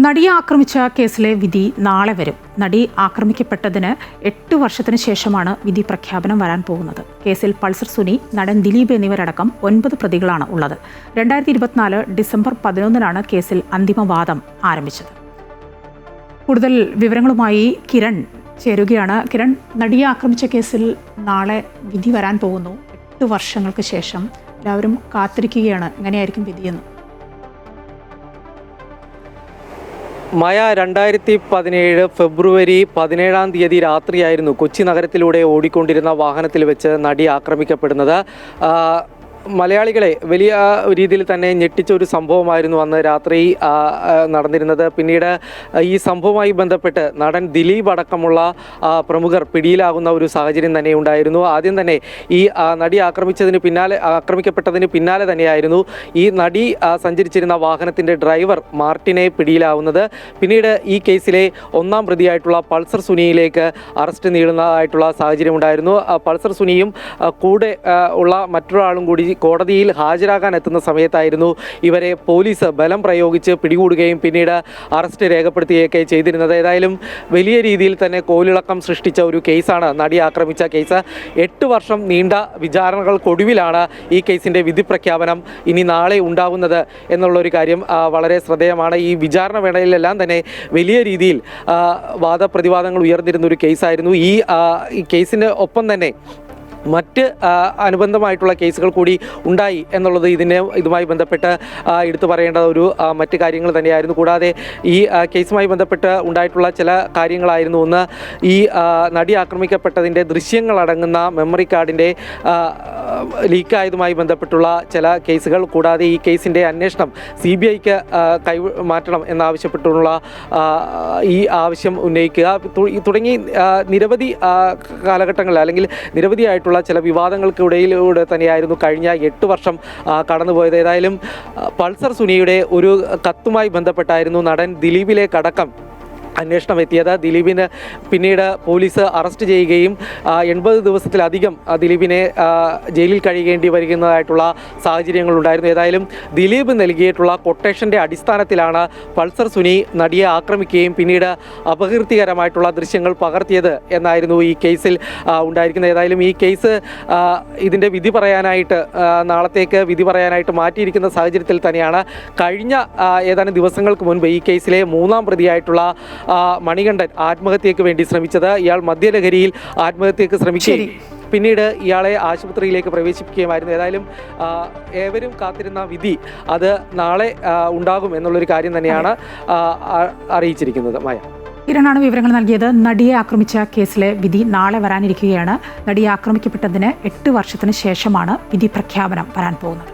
നടിയെ ആക്രമിച്ച കേസിലെ വിധി നാളെ വരും. നടി ആക്രമിക്കപ്പെട്ടതിന് 8 വർഷത്തിന് ശേഷമാണ് വിധി പ്രഖ്യാപനം വരാൻ പോകുന്നത്. കേസിൽ പൾസർ സുനി, നടൻ ദിലീപ് എന്നിവരടക്കം 9 പ്രതികളാണ് ഉള്ളത്. 2024 ഡിസംബർ 11-നാണ് കേസിൽ അന്തിമവാദം ആരംഭിച്ചത്. കൂടുതൽ വിവരങ്ങളുമായി കിരൺ ചേരുകയാണ്. കിരൺ, നടിയെ ആക്രമിച്ച കേസിൽ നാളെ വിധി വരാൻ പോകുന്നു. 8 വർഷങ്ങൾക്ക് ശേഷം എല്ലാവരും കാത്തിരിക്കുകയാണ് എങ്ങനെയായിരിക്കും വിധിയെന്ന്. മയ 2017 ഫെബ്രുവരി 17-ാം തീയതി രാത്രിയായിരുന്നു കൊച്ചി നഗരത്തിലൂടെ ഓടിക്കൊണ്ടിരുന്ന വാഹനത്തിൽ വെച്ച് നടി ആക്രമിക്കപ്പെടുന്നത്. മലയാളികളെ വലിയ രീതിയിൽ തന്നെ ഞെട്ടിച്ച ഒരു സംഭവമായിരുന്നു അന്ന് രാത്രി നടന്നിരുന്നത്. പിന്നീട് ഈ സംഭവവുമായി ബന്ധപ്പെട്ട് നടൻ ദിലീപ് അടക്കമുള്ള പ്രമുഖർ പിടിയിലാകുന്ന ഒരു സാഹചര്യം തന്നെ ഉണ്ടായിരുന്നു. ആദ്യം തന്നെ ഈ നടി ആക്രമിക്കപ്പെട്ടതിന് പിന്നാലെ തന്നെയായിരുന്നു ഈ നടി സഞ്ചരിച്ചിരുന്ന വാഹനത്തിൻ്റെ ഡ്രൈവർ മാർട്ടിനെ പിടിയിലാവുന്നത്. പിന്നീട് ഈ കേസിലെ 1-ാം പ്രതിയായിട്ടുള്ള പൾസർ സുനിയിലേക്ക് അറസ്റ്റ് നീളുന്നതായിട്ടുള്ള സാഹചര്യം ഉണ്ടായിരുന്നു. പൾസർ സുനിയും കൂടെ ഉള്ള മറ്റൊരാളും കൂടി കോടതിയിൽ ഹാജരാകാൻ എത്തുന്ന സമയത്തായിരുന്നു ഇവരെ പോലീസ് ബലം പ്രയോഗിച്ച് പിടികൂടുകയും പിന്നീട് അറസ്റ്റ് രേഖപ്പെടുത്തുകയൊക്കെ ചെയ്തിരുന്നത്. ഏതായാലും വലിയ രീതിയിൽ തന്നെ കോലിളക്കം സൃഷ്ടിച്ച ഒരു കേസാണ് നടി ആക്രമിച്ച കേസ്. 8 വർഷം നീണ്ട വിചാരണകൾക്കൊടുവിലാണ് ഈ കേസിൻ്റെ വിധി പ്രഖ്യാപനം ഇനി നാളെ ഉണ്ടാകുന്നത് എന്നുള്ളൊരു കാര്യം വളരെ ശ്രദ്ധേയമാണ്. ഈ വിചാരണ വേളയിലെല്ലാം തന്നെ വലിയ രീതിയിൽ വാദപ്രതിവാദങ്ങൾ ഉയർന്നിരുന്നൊരു കേസായിരുന്നു. ഈ കേസിന് ഒപ്പം തന്നെ മറ്റ് അനുബന്ധമായിട്ടുള്ള കേസുകൾ കൂടി ഉണ്ടായി എന്നുള്ളത് ഇതുമായി ബന്ധപ്പെട്ട് എടുത്തു പറയേണ്ട ഒരു മറ്റ് കാര്യങ്ങൾ തന്നെയായിരുന്നു. കൂടാതെ ഈ കേസുമായി ബന്ധപ്പെട്ട് ഉണ്ടായിട്ടുള്ള ചില കാര്യങ്ങളായിരുന്നു. ഒന്ന്, ഈ നടി ആക്രമിക്കപ്പെട്ടതിൻ്റെ ദൃശ്യങ്ങളടങ്ങുന്ന മെമ്മറി കാർഡിൻ്റെ ലീക്കായതുമായി ബന്ധപ്പെട്ടുള്ള ചില കേസുകൾ. കൂടാതെ ഈ കേസിൻ്റെ അന്വേഷണം CBIക്ക് മാറ്റണം എന്നാവശ്യപ്പെട്ടുള്ള ഈ ആവശ്യം ഉന്നയിക്കുക തുടങ്ങി നിരവധി കാലഘട്ടങ്ങളിൽ അല്ലെങ്കിൽ നിരവധിയായിട്ടുള്ള ചില വിവാദങ്ങൾക്കിടയിലൂടെ തന്നെയായിരുന്നു കഴിഞ്ഞ 8 വർഷം കടന്നുപോയത്. ഏതായാലും പൾസർ സുനിയുടെ ഒരു കത്തുമായി ബന്ധപ്പെട്ടായിരുന്നു നടൻ ദിലീപിലേക്കടക്കം അന്വേഷണം എത്തിയത്. ദിലീപിന് പിന്നീട് പോലീസ് അറസ്റ്റ് ചെയ്യുകയും 80 ദിവസത്തിലധികം ദിലീപിനെ ജയിലിൽ കഴിയേണ്ടി വരുന്നതായിട്ടുള്ള സാഹചര്യങ്ങളുണ്ടായിരുന്നു. ഏതായാലും ദിലീപ് നൽകിയിട്ടുള്ള കൊട്ടേഷൻ്റെ അടിസ്ഥാനത്തിലാണ് പൾസർ സുനി നടിയെ ആക്രമിക്കുകയും പിന്നീട് അപകീർത്തികരമായിട്ടുള്ള ദൃശ്യങ്ങൾ പകർത്തിയത് എന്നായിരുന്നു ഈ കേസിൽ ഉണ്ടായിരിക്കുന്നത്. ഏതായാലും ഈ കേസ് ഇതിൻ്റെ വിധി പറയാനായിട്ട് നാളത്തേക്ക് വിധി പറയാനായിട്ട് മാറ്റിയിരിക്കുന്ന സാഹചര്യത്തിൽ തന്നെയാണ് കഴിഞ്ഞ ഏതാനും ദിവസങ്ങൾക്ക് മുൻപ് ഈ കേസിലെ 3-ാം പ്രതിയായിട്ടുള്ള മണികണ്ഠൻ ആത്മഹത്യക്ക് വേണ്ടി ശ്രമിച്ചത്. ഇയാൾ മദ്യലഹരിയിൽ ആത്മഹത്യക്ക് ശ്രമിക്കുകയും പിന്നീട് ഇയാളെ ആശുപത്രിയിലേക്ക് പ്രവേശിപ്പിക്കുകയുമായിരുന്നു. ഏതായാലും ഏവരും കാത്തിരുന്ന വിധി അത് നാളെ ഉണ്ടാകും എന്നുള്ളൊരു കാര്യം തന്നെയാണ് അറിയിച്ചിരിക്കുന്നത്. മായ, കിരണാണ് വിവരങ്ങൾ നൽകിയത്. നടിയെ ആക്രമിച്ച കേസിലെ വിധി നാളെ വരാനിരിക്കുകയാണ്. നടിയെ ആക്രമിക്കപ്പെട്ടതിന് 8 വർഷത്തിന് ശേഷമാണ് വിധി പ്രഖ്യാപനം വരാൻ പോകുന്നത്.